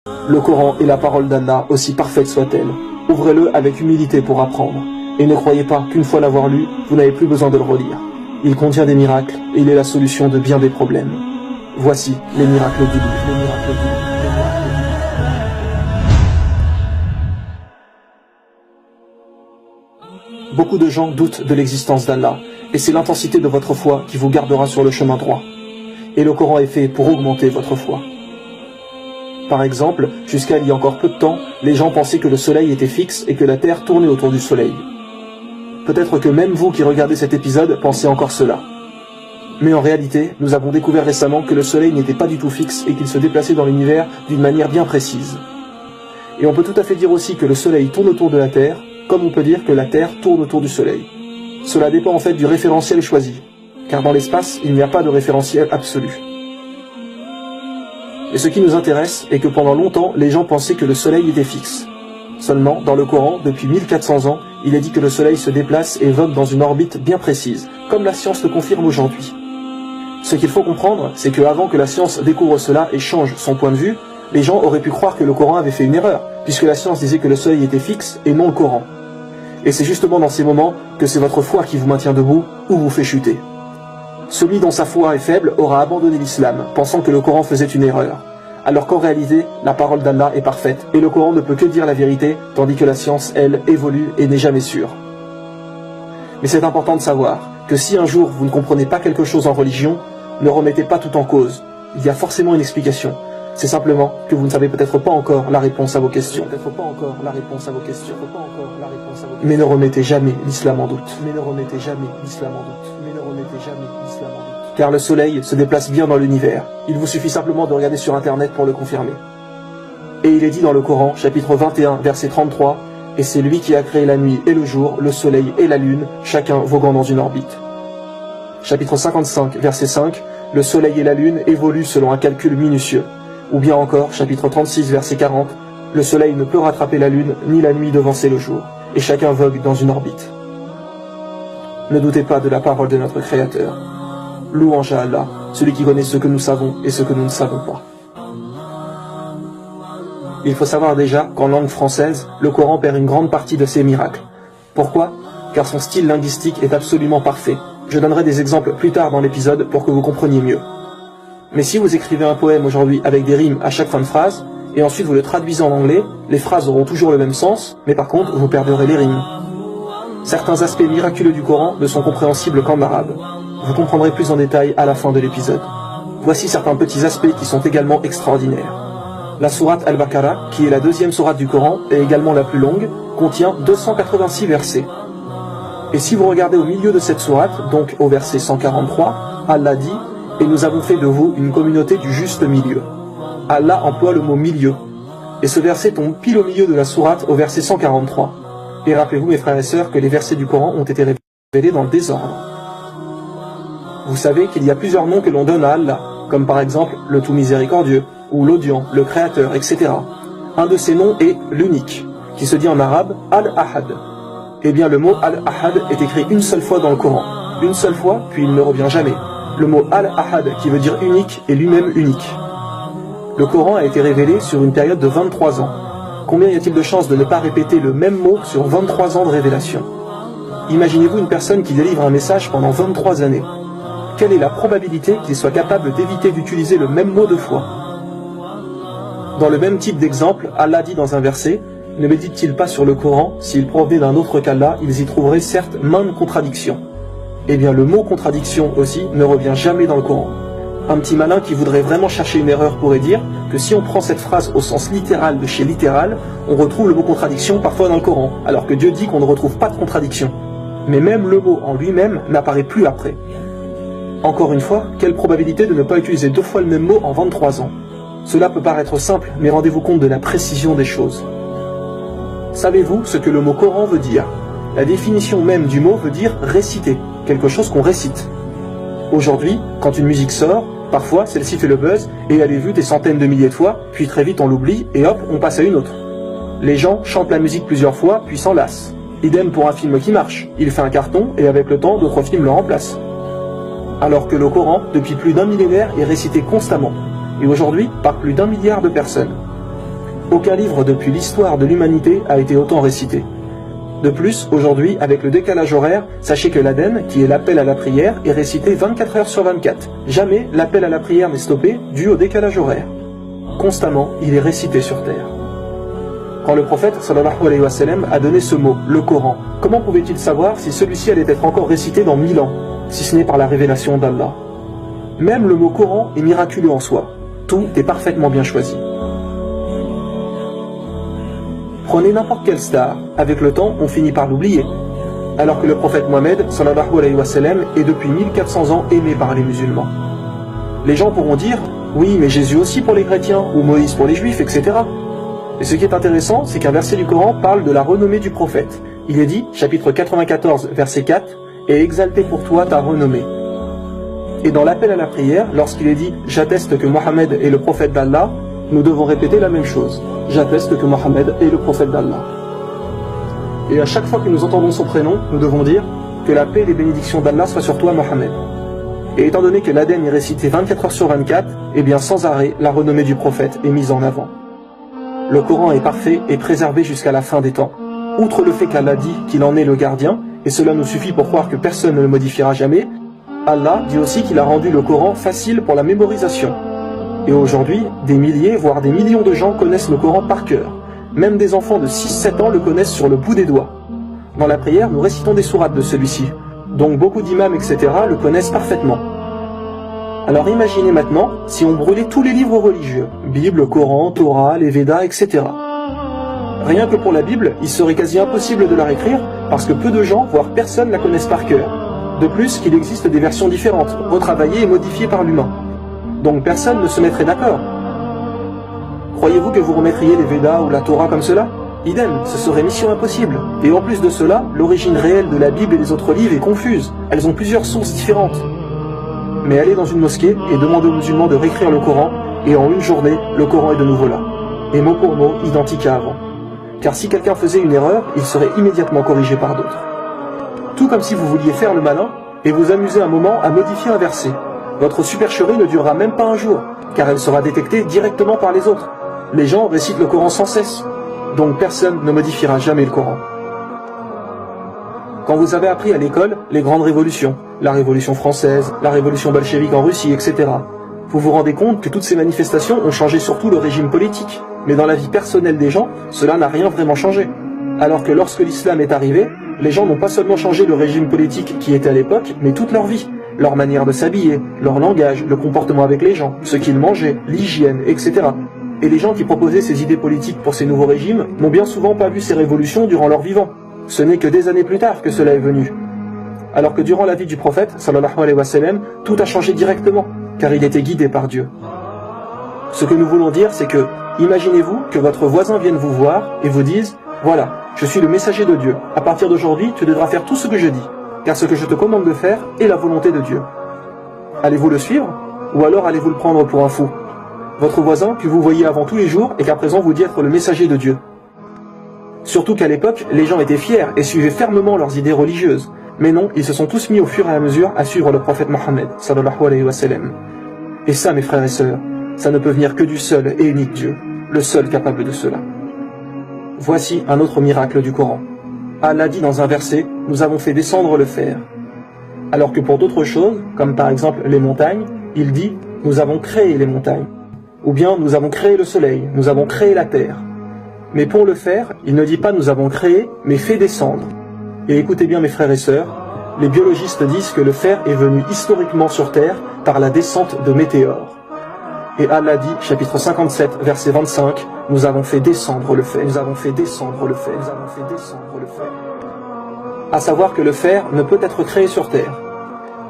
Le Coran est la parole d'Allah, aussi parfaite soit-elle. Ouvrez-le avec humilité pour apprendre. Et ne croyez pas qu'une fois l'avoir lu, vous n'avez plus besoin de le relire. Il contient des miracles et il est la solution de bien des problèmes. Voici les miracles du livre. Beaucoup de gens doutent de l'existence d'Allah, et c'est l'intensité de votre foi qui vous gardera sur le chemin droit. Et le Coran est fait pour augmenter votre foi. Par exemple, jusqu'à il y a encore peu de temps, les gens pensaient que le soleil était fixe et que la terre tournait autour du soleil. Peut-être que même vous qui regardez cet épisode pensez encore cela. Mais en réalité, nous avons découvert récemment que le soleil n'était pas du tout fixe et qu'il se déplaçait dans l'univers d'une manière bien précise. Et on peut tout à fait dire aussi que le soleil tourne autour de la terre, comme on peut dire que la terre tourne autour du soleil. Cela dépend en fait du référentiel choisi, car dans l'espace, il n'y a pas de référentiel absolu. Et ce qui nous intéresse est que pendant longtemps, les gens pensaient que le soleil était fixe. Seulement, dans le Coran, depuis 1400 ans, il est dit que le soleil se déplace et vogue dans une orbite bien précise, comme la science le confirme aujourd'hui. Ce qu'il faut comprendre, c'est qu'avant que la science découvre cela et change son point de vue, les gens auraient pu croire que le Coran avait fait une erreur, puisque la science disait que le soleil était fixe et non le Coran. Et c'est justement dans ces moments que c'est votre foi qui vous maintient debout ou vous fait chuter. Celui dont sa foi est faible aura abandonné l'islam, pensant que le Coran faisait une erreur. Alors qu'en réalité, la parole d'Allah est parfaite, et le Coran ne peut que dire la vérité, tandis que la science, elle, évolue et n'est jamais sûre. Mais c'est important de savoir que si un jour vous ne comprenez pas quelque chose en religion, ne remettez pas tout en cause. Il y a forcément une explication. C'est simplement que vous ne savez peut-être pas encore la réponse à vos questions. Mais ne remettez jamais l'islam en doute. Car le soleil se déplace bien dans l'univers. Il vous suffit simplement de regarder sur internet pour le confirmer. Et il est dit dans le Coran, chapitre 21, verset 33, « Et c'est lui qui a créé la nuit et le jour, le soleil et la lune, chacun voguant dans une orbite. » Chapitre 55, verset 5, « Le soleil et la lune évoluent selon un calcul minutieux. » Ou bien encore, chapitre 36, verset 40, « Le soleil ne peut rattraper la lune, ni la nuit devancer le jour, et chacun vogue dans une orbite. » Ne doutez pas de la parole de notre Créateur. Louange à Allah, celui qui connaît ce que nous savons et ce que nous ne savons pas. Il faut savoir déjà qu'en langue française, le Coran perd une grande partie de ses miracles. Pourquoi? Car son style linguistique est absolument parfait. Je donnerai des exemples plus tard dans l'épisode pour que vous compreniez mieux. Mais si vous écrivez un poème aujourd'hui avec des rimes à chaque fin de phrase, et ensuite vous le traduisez en anglais, les phrases auront toujours le même sens, mais par contre vous perdrez les rimes. Certains aspects miraculeux du Coran ne sont compréhensibles qu'en arabe. Vous comprendrez plus en détail à la fin de l'épisode. Voici certains petits aspects qui sont également extraordinaires. La sourate Al-Baqarah, qui est la deuxième sourate du Coran et également la plus longue, contient 286 versets. Et si vous regardez au milieu de cette sourate, donc au verset 143, Allah dit « Et nous avons fait de vous une communauté du juste milieu ». Allah emploie le mot « milieu ». Et ce verset tombe pile au milieu de la sourate au verset 143. Et rappelez-vous mes frères et sœurs que les versets du Coran ont été révélés dans le désordre. Vous savez qu'il y a plusieurs noms que l'on donne à Allah, comme par exemple le tout miséricordieux, ou l'audient, le créateur, etc. Un de ces noms est l'unique, qui se dit en arabe Al-Ahad. Eh bien le mot Al-Ahad est écrit une seule fois dans le Coran. Une seule fois, puis il ne revient jamais. Le mot Al-Ahad, qui veut dire unique, est lui-même unique. Le Coran a été révélé sur une période de 23 ans. Combien y a-t-il de chances de ne pas répéter le même mot sur 23 ans de révélation? Imaginez-vous une personne qui délivre un message pendant 23 années. Quelle est la probabilité qu'il soit capable d'éviter d'utiliser le même mot deux fois? Dans le même type d'exemple, Allah dit dans un verset, « Ne médite-t-il pas sur le Coran, s'il provenait d'un autre qu'Allah, ils y trouveraient certes maintes contradictions. » Eh bien le mot contradiction aussi ne revient jamais dans le Coran. Un petit malin qui voudrait vraiment chercher une erreur pourrait dire que si on prend cette phrase au sens littéral de chez littéral, on retrouve le mot contradiction parfois dans le Coran, alors que Dieu dit qu'on ne retrouve pas de contradiction. Mais même le mot en lui-même n'apparaît plus après. Encore une fois, quelle probabilité de ne pas utiliser deux fois le même mot en 23 ans? Cela peut paraître simple, mais rendez-vous compte de la précision des choses. Savez-vous ce que le mot Coran veut dire? La définition même du mot veut dire réciter, quelque chose qu'on récite. Aujourd'hui, quand une musique sort, parfois celle-ci fait le buzz et elle est vue des centaines de milliers de fois, puis très vite on l'oublie et hop, on passe à une autre. Les gens chantent la musique plusieurs fois, puis s'en lassent. Idem pour un film qui marche, il fait un carton et avec le temps, d'autres films le remplacent. Alors que le Coran, depuis plus d'un millénaire, est récité constamment, et aujourd'hui par plus d'1 milliard de personnes. Aucun livre depuis l'histoire de l'humanité a été autant récité. De plus, aujourd'hui, avec le décalage horaire, sachez que l'Aden, qui est l'appel à la prière, est récité 24 heures sur 24. Jamais l'appel à la prière n'est stoppé dû au décalage horaire. Constamment, il est récité sur terre. Quand le prophète sallallahu alayhi wa sallam a donné ce mot, le Coran, comment pouvait-il savoir si celui-ci allait être encore récité dans 1000 ans, si ce n'est par la révélation d'Allah? Même le mot Coran est miraculeux en soi. Tout est parfaitement bien choisi. Prenez n'importe quelle star, avec le temps, on finit par l'oublier. Alors que le prophète Mohammed, sallallahu alayhi wa sallam, est depuis 1400 ans aimé par les musulmans. Les gens pourront dire, oui, mais Jésus aussi pour les chrétiens, ou Moïse pour les juifs, etc. Et ce qui est intéressant, c'est qu'un verset du Coran parle de la renommée du prophète. Il est dit, chapitre 94, verset 4, « Et exalté pour toi ta renommée ». Et dans l'appel à la prière, lorsqu'il est dit « J'atteste que Mohammed est le prophète d'Allah », nous devons répéter la même chose. J'atteste que Mohammed est le prophète d'Allah. Et à chaque fois que nous entendons son prénom, nous devons dire que la paix et les bénédictions d'Allah soient sur toi, Mohammed. Et étant donné que l'Aden est récité 24 heures sur 24, eh bien sans arrêt, la renommée du prophète est mise en avant. Le Coran est parfait et préservé jusqu'à la fin des temps. Outre le fait qu'Allah dit qu'il en est le gardien, et cela nous suffit pour croire que personne ne le modifiera jamais, Allah dit aussi qu'il a rendu le Coran facile pour la mémorisation. Et aujourd'hui, des milliers, voire des millions de gens connaissent le Coran par cœur. Même des enfants de 6-7 ans le connaissent sur le bout des doigts. Dans la prière, nous récitons des sourates de celui-ci. Donc beaucoup d'imams, etc. le connaissent parfaitement. Alors imaginez maintenant si on brûlait tous les livres religieux, Bible, Coran, Torah, les Védas, etc. Rien que pour la Bible, il serait quasi impossible de la réécrire parce que peu de gens, voire personne, la connaissent par cœur. De plus qu'il existe des versions différentes, retravaillées et modifiées par l'humain. Donc personne ne se mettrait d'accord. Croyez-vous que vous remettriez les Védas ou la Torah comme cela? Idem, ce serait mission impossible. Et en plus de cela, l'origine réelle de la Bible et des autres livres est confuse. Elles ont plusieurs sources différentes. Mais allez dans une mosquée et demandez aux musulmans de réécrire le Coran, et en une journée, le Coran est de nouveau là. Et mot pour mot, identique à avant. Car si quelqu'un faisait une erreur, il serait immédiatement corrigé par d'autres. Tout comme si vous vouliez faire le malin, et vous amuser un moment à modifier un verset. Votre supercherie ne durera même pas un jour, car elle sera détectée directement par les autres. Les gens récitent le Coran sans cesse, donc personne ne modifiera jamais le Coran. Quand vous avez appris à l'école les grandes révolutions, la Révolution française, la Révolution bolchevique en Russie, etc., vous vous rendez compte que toutes ces manifestations ont changé surtout le régime politique. Mais dans la vie personnelle des gens, cela n'a rien vraiment changé. Alors que lorsque l'islam est arrivé, les gens n'ont pas seulement changé le régime politique qui était à l'époque, mais toute leur vie. Leur manière de s'habiller, leur langage, le comportement avec les gens, ce qu'ils mangeaient, l'hygiène, etc. Et les gens qui proposaient ces idées politiques pour ces nouveaux régimes n'ont bien souvent pas vu ces révolutions durant leur vivant. Ce n'est que des années plus tard que cela est venu. Alors que durant la vie du prophète, sallallahu alayhi wa sallam, tout a changé directement, car il était guidé par Dieu. Ce que nous voulons dire, c'est que, imaginez-vous que votre voisin vienne vous voir et vous dise « Voilà, je suis le messager de Dieu. À partir d'aujourd'hui, tu devras faire tout ce que je dis, car ce que je te commande de faire est la volonté de Dieu. » Allez-vous le suivre, ou alors allez-vous le prendre pour un fou? Votre voisin que vous voyez avant tous les jours et qu'à présent vous dit être le messager de Dieu. Surtout qu'à l'époque, les gens étaient fiers et suivaient fermement leurs idées religieuses. Mais non, ils se sont tous mis au fur et à mesure à suivre le prophète Mohammed, sallallahu alayhi wa sallam. Et ça, mes frères et sœurs, ça ne peut venir que du seul et unique Dieu, le seul capable de cela. Voici un autre miracle du Coran. Allah dit dans un verset, nous avons fait descendre le fer. Alors que pour d'autres choses, comme par exemple les montagnes, il dit, nous avons créé les montagnes. Ou bien nous avons créé le soleil, nous avons créé la terre. Mais pour le fer, il ne dit pas nous avons créé, mais fait descendre. Et écoutez bien mes frères et sœurs, les biologistes disent que le fer est venu historiquement sur Terre par la descente de météores. Et Allah dit, chapitre 57, verset 25, nous avons fait descendre le fer, nous avons fait descendre le fer, nous avons fait descendre le fer. À savoir que le fer ne peut être créé sur Terre.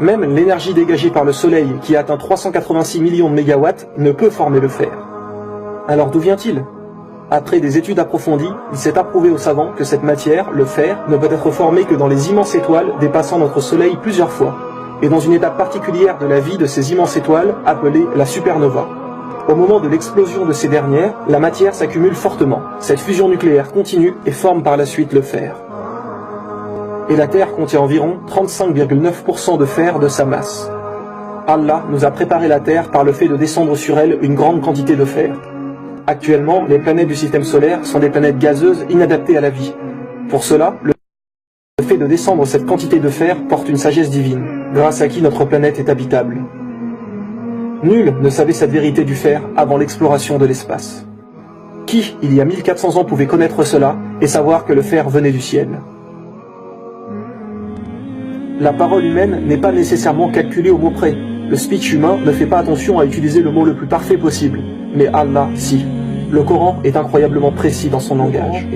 Même l'énergie dégagée par le soleil, qui atteint 386 millions de mégawatts, ne peut former le fer. Alors d'où vient-il ? Après des études approfondies, il s'est approuvé aux savants que cette matière, le fer, ne peut être formée que dans les immenses étoiles dépassant notre soleil plusieurs fois, et dans une étape particulière de la vie de ces immenses étoiles, appelée la supernova. Au moment de l'explosion de ces dernières, la matière s'accumule fortement. Cette fusion nucléaire continue et forme par la suite le fer. Et la Terre contient environ 35,9% de fer de sa masse. Allah nous a préparé la Terre par le fait de descendre sur elle une grande quantité de fer. Actuellement, les planètes du système solaire sont des planètes gazeuses inadaptées à la vie. Pour cela, le fait de descendre cette quantité de fer porte une sagesse divine, grâce à qui notre planète est habitable. Nul ne savait cette vérité du fer avant l'exploration de l'espace. Qui, il y a 1400 ans, pouvait connaître cela et savoir que le fer venait du ciel? La parole humaine n'est pas nécessairement calculée au mot près. Le speech humain ne fait pas attention à utiliser le mot le plus parfait possible. Mais Allah, si. Le Coran est incroyablement précis dans son langage.